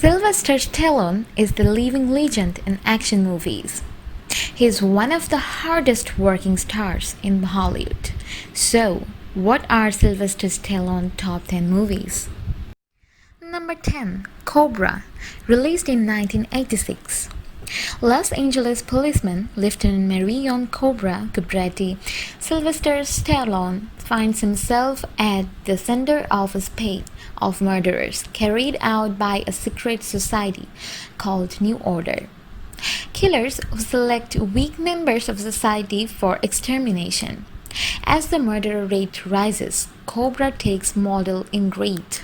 Sylvester Stallone is the living legend in action movies. He is one of the hardest working stars in Hollywood. So, what are Sylvester Stallone top 10 movies? Number 10. Cobra, released in 1986. Los Angeles policeman Lieutenant Marion Cobra Cabretti, Sylvester Stallone finds himself at the center of a spate of murders carried out by a secret society called New Order. Killers who select weak members of society for extermination. As the murder rate rises, Cobra takes model in greed.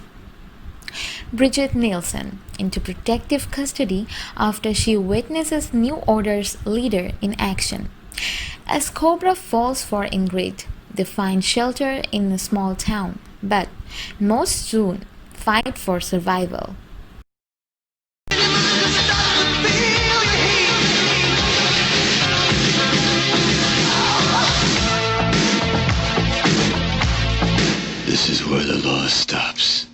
Bridget Nielsen into protective custody after she witnesses New Order's leader in action. As Cobra falls for Ingrid, they find shelter in a small town, but most soon fight for survival. This is where the law stops.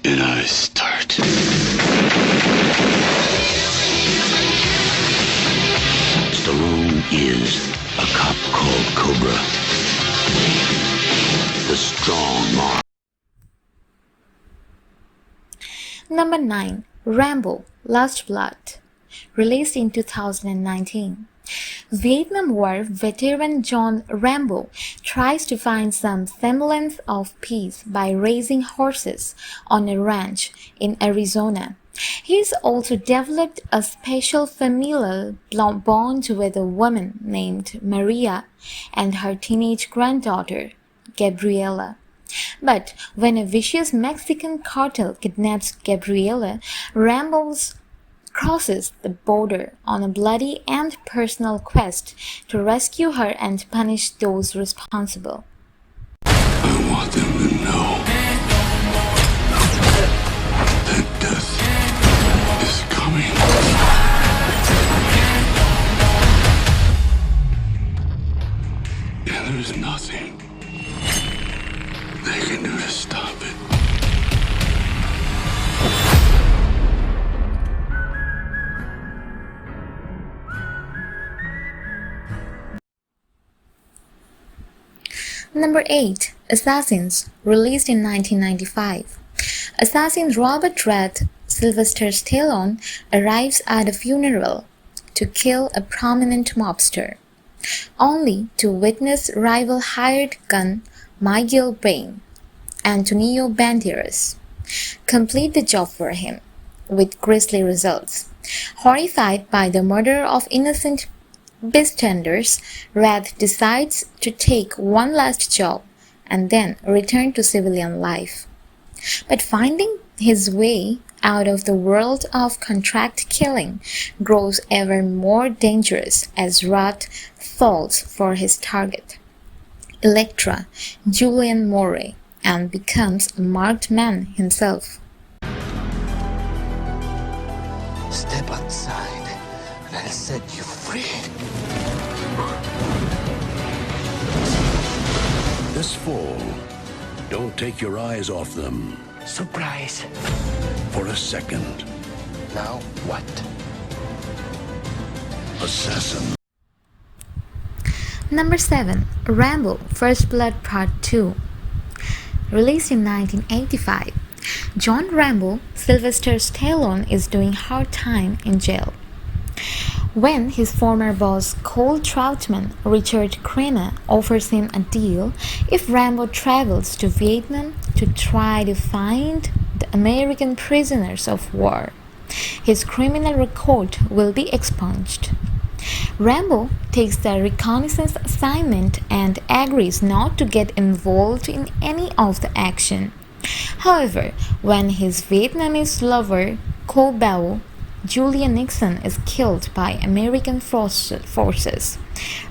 And I start. Stallone is a cop called Cobra. The strong mark. Number 9. Rambo, Last Blood, released in 2019. Vietnam War veteran John Rambo tries to find some semblance of peace by raising horses on a ranch in Arizona. He's also developed a special familial bond with a woman named Maria and her teenage granddaughter, Gabriela. But when a vicious Mexican cartel kidnaps Gabriela, Rambo's crosses the border on a bloody and personal quest to rescue her and punish those responsible. I want them to know that death is coming. And there's nothing they can do to stop it. Number 8. Assassins, released in 1995. Assassin Robert Red Sylvester Stallone arrives at a funeral to kill a prominent mobster, only to witness rival hired gun Miguel Bain, Antonio Banderas, complete the job for him, with grisly results. Horrified by the murder of innocent bystanders, Red decides to take one last job and then return to civilian life. But finding his way out of the world of contract killing grows ever more dangerous as Red falls for his target, Electra, Julian Moore, and becomes a marked man himself. Step outside, and I'll set you free. This fall, don't take your eyes off them Surprise. for a second. Now what? Assassin. Number 7. Rambo, First Blood Part 2, released in 1985. John Rambo, Sylvester Stallone is doing hard time in jail when his former boss Cole Troutman, Richard Crenna, offers him a deal if Rambo travels to Vietnam to try to find the American prisoners of war. His criminal record will be expunged. Rambo takes the reconnaissance assignment and agrees not to get involved in any of the action. However, when his Vietnamese lover, Co Bao, Julia Nixon, is killed by American forces,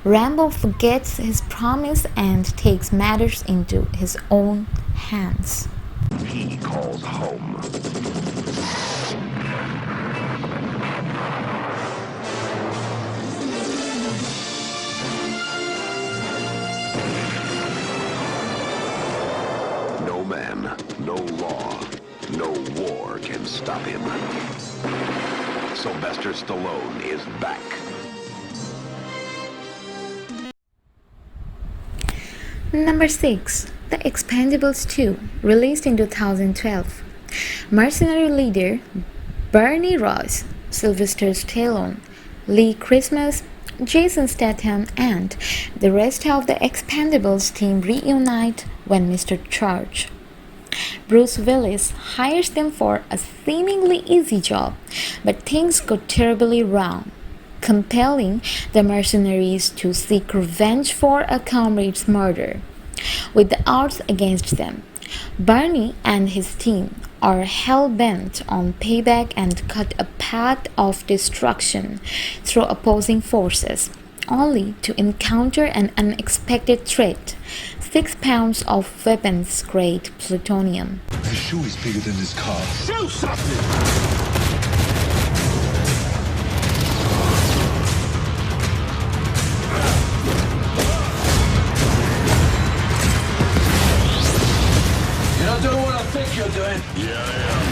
Rambo forgets his promise and takes matters into his own hands. He calls home. No man, no law, No war can stop him. Sylvester Stallone is back. Number 6. The Expendables 2, released in 2012. Mercenary leader Bernie Ross, Sylvester Stallone, Lee Christmas, Jason Statham, and the rest of the Expendables team reunite when Mr. Charge, Bruce Willis, hires them for a seemingly easy job, but things go terribly wrong, compelling the mercenaries to seek revenge for a comrade's murder. With the odds against them, Barney and his team are hell-bent on payback and cut a path of destruction through opposing forces, only to encounter an unexpected threat: 6 pounds of weapons-grade plutonium. His shoe is bigger than his car. Shoot something! You're not doing what I think you're doing. Yeah, I am.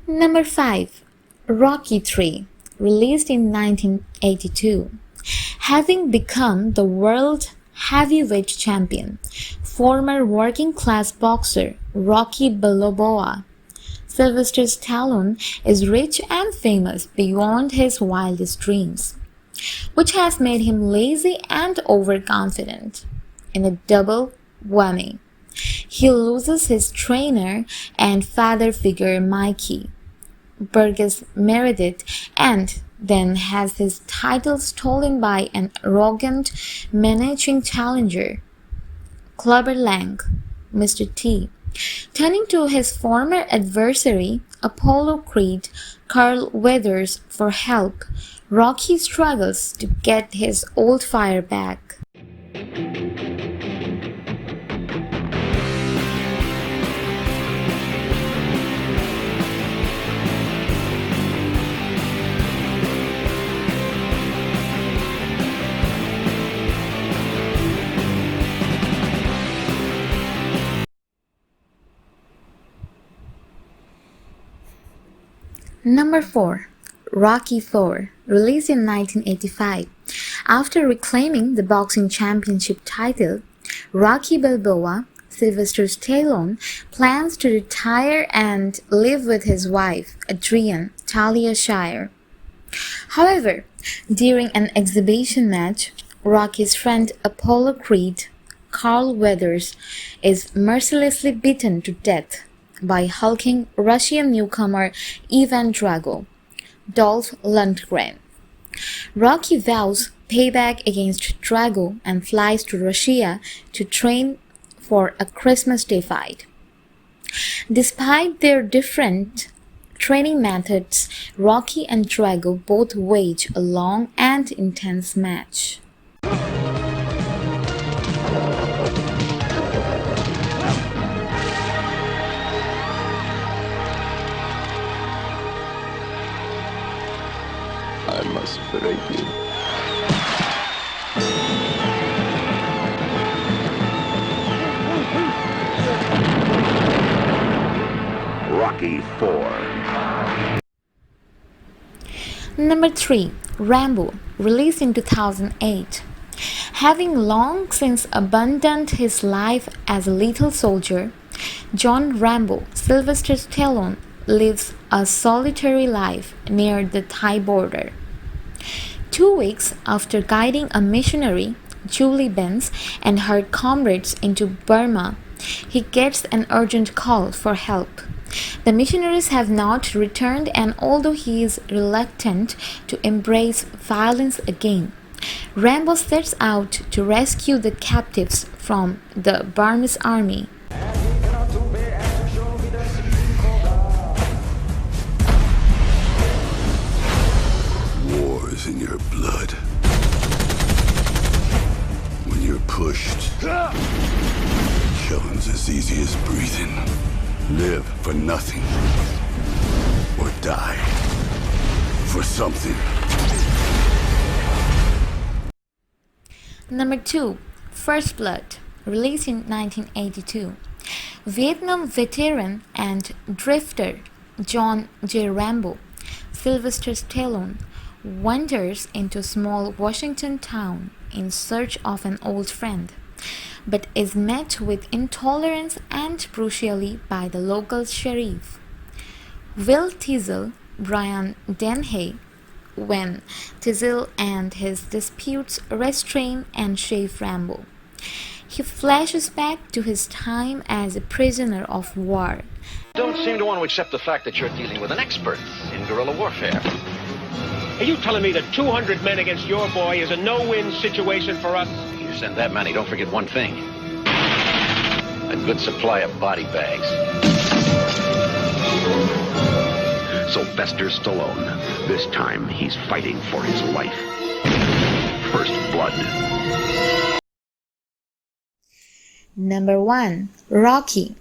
Number 5. Rocky 3, released in 1982. Having become the world heavyweight champion, former working-class boxer Rocky Balboa, Sylvester Stallone is rich and famous beyond his wildest dreams, which has made him lazy and overconfident. In a double whammy, he loses his trainer and father figure Mikey, Burgess Meredith, and then has his title stolen by an arrogant, menacing challenger, Clubber Lang, Mr. T. Turning to his former adversary, Apollo Creed, Carl Weathers, for help, Rocky struggles to get his old fire back. Number 4. Rocky 4, released in 1985. After reclaiming the boxing championship title, Rocky Balboa, Sylvester Stallone, plans to retire and live with his wife, Adrienne Talia Shire. However, during an exhibition match, Rocky's friend Apollo Creed, Carl Weathers, is mercilessly beaten to death by hulking Russian newcomer Ivan Drago, Dolph Lundgren. Rocky vows payback against Drago and flies to Russia to train for a Christmas Day fight. Despite their different training methods, Rocky and Drago both wage a long and intense match. I must break you. Rocky 4. Number 3. Rambo, released in 2008. Having long since abandoned his life as a lethal soldier, John Rambo Sylvester Stallone lives a solitary life near the Thai border. 2 weeks after guiding a missionary, Julie Benz, and her comrades into Burma, he gets an urgent call for help. The missionaries have not returned, and although he is reluctant to embrace violence again, Rambo sets out to rescue the captives from the Burmese army. War is in your blood. When you're pushed, killing's as easy as breathing. Live for nothing, or die for something. Number 2. First Blood, released in 1982. Vietnam veteran and drifter John J. Rambo, Sylvester Stallone, wanders into a small Washington town in search of an old friend, but is met with intolerance and brutality by the local sheriff. Will Teasel, Brian Dennehy, when Teasel and his disputes restrain and shave Rambo. He flashes back to his time as a prisoner of war. Don't seem to want to accept the fact that you're dealing with an expert in guerrilla warfare. Are you telling me that 200 men against your boy is a no-win situation for us? You send that many, don't forget one thing. A good supply of body bags. Sylvester Stallone. This time, he's fighting for his life. First Blood. Number 1. Rocky,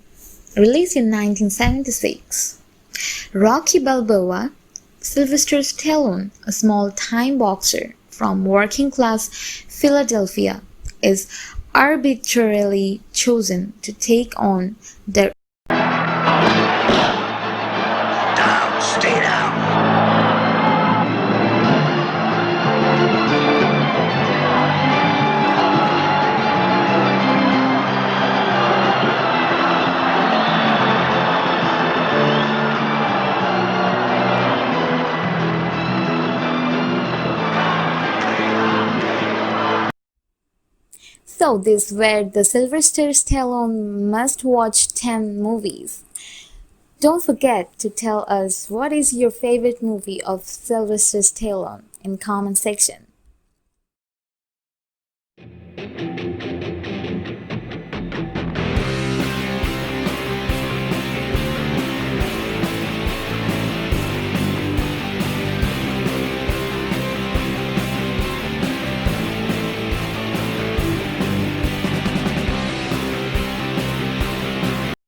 released in 1976. Rocky Balboa, Sylvester Stallone, a small-time boxer from working-class Philadelphia, is arbitrarily chosen to take on the Down, stay down. So these were the Sylvester Stallone must-watch 10 movies. Don't forget to tell us what is your favorite movie of Sylvester Stallone in comment section.